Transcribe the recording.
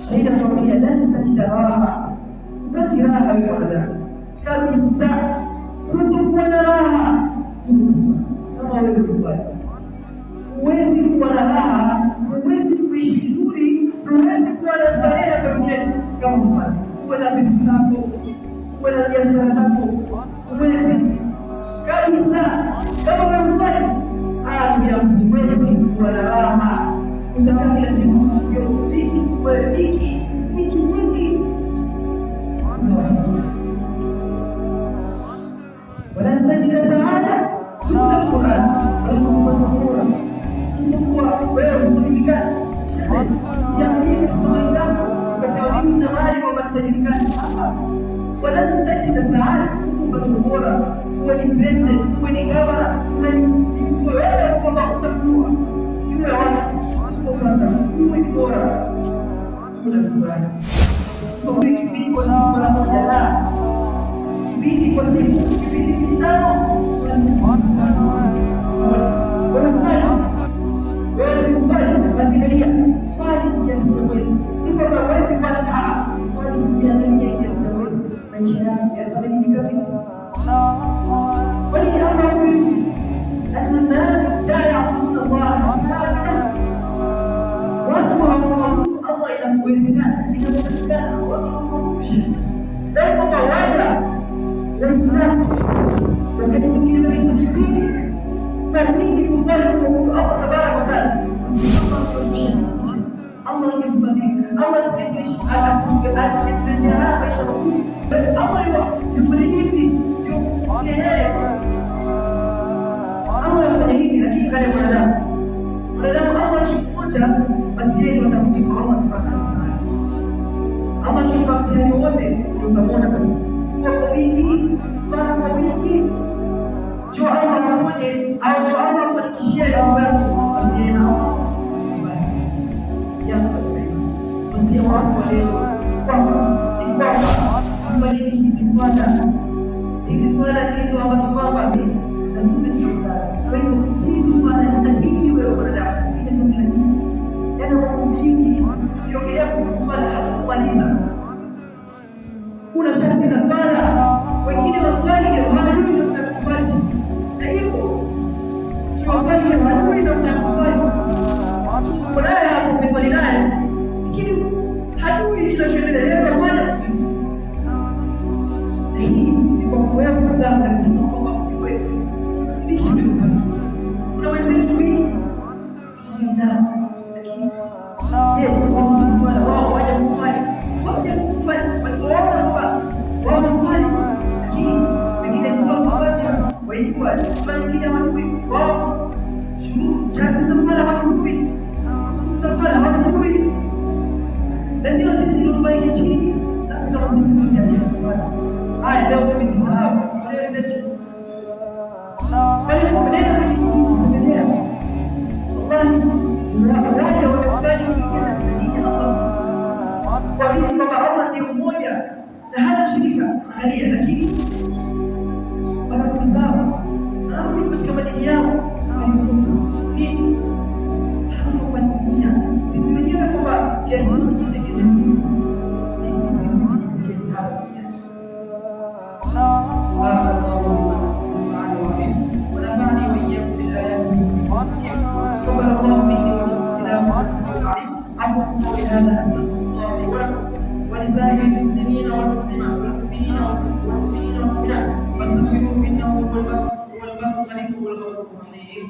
Shahidi anatuambia lan tajida raha, upati raha wewe mwanadamu kabisa, kutokuwa na raha kama wewe mswali. Huwezi kuwa na raha, huwezi kuishi vizuri, huwezi kuwa na starehe hapa duniani kama mswali. Uwe na pesa zako, uwe na biashara zako, huwezi kabisa kama wewe mswali. Huwezi kuwa na raha, utakaa kila siku dhiki nyingi. Wala tajida saada illa Qur'an. Wewe unajulikana, siamini kwa sababu kwa nini na mali kwa mtajulikana. Wala tajida saada kwa bora, wewe ni president, wewe ni gavana, wewe kwa utakuwa yule wewe ni bora. So kipindi kwa siku mara moja na kipindi kwa siku kipindi kitano wewe usifanye basilia swali kiasi cha mwezi, si kwamba wewe kupata swali kiasi cha mwezi maisha yako yasababika vipi? Kwani Allah huyu الناس لا يعبدون الله inawezekana inapatikana kwamba wala Waislamu wakajiingiza misikitini na nyingi kusali kwa Mungu Allah tabaraka wa taala. Allah angebadilika, Allah asingefanya maisha mazuri. Allah yufanye hivi Allah yafanya hivi, lakini kale mwanadamu Allah akikuja basi yeye ndo atamudi kwa Allah tabaraka wa taala. Allah akipa mtihani wote utamwona basi kwa wingi, swala kwa wingi, jo Allah amoje au jo Allah afanikishie jambo lako basi yeye na basi yako basi wako leo kwamba ni kwamba mbali hizi swala ndizo ambazo kwamba ni nasudi tunataka. Kwa hiyo hizi swala zinahitaji wewe mwanadamu ukiongelea kuhusu swala hakumaliza. Kuna sharti za swala, wengine waswali maadui ndio mtakuswali, na hivyo tuwaswali maadui ndio mtakuswali. Unaye hapo umeswali naye, lakini hajui kinachoendelea yeye bwana. Hii ni kwa kuwa Muislamu lazima kwamba uwe ndishi mzuri. Kuna wenzetu wengi tusiendana kwamba Allah ni mmoja na hana mshirika, lakini wanakuzao na katika madini yao vitu hawafanyia sisi wenyewe kwamba lazima tujitegemee sisi hapa. ولسائر المسلمين والمسلمات والمؤمنين والمؤمنات واستغفروه انه هو البر الغفور الرحيم.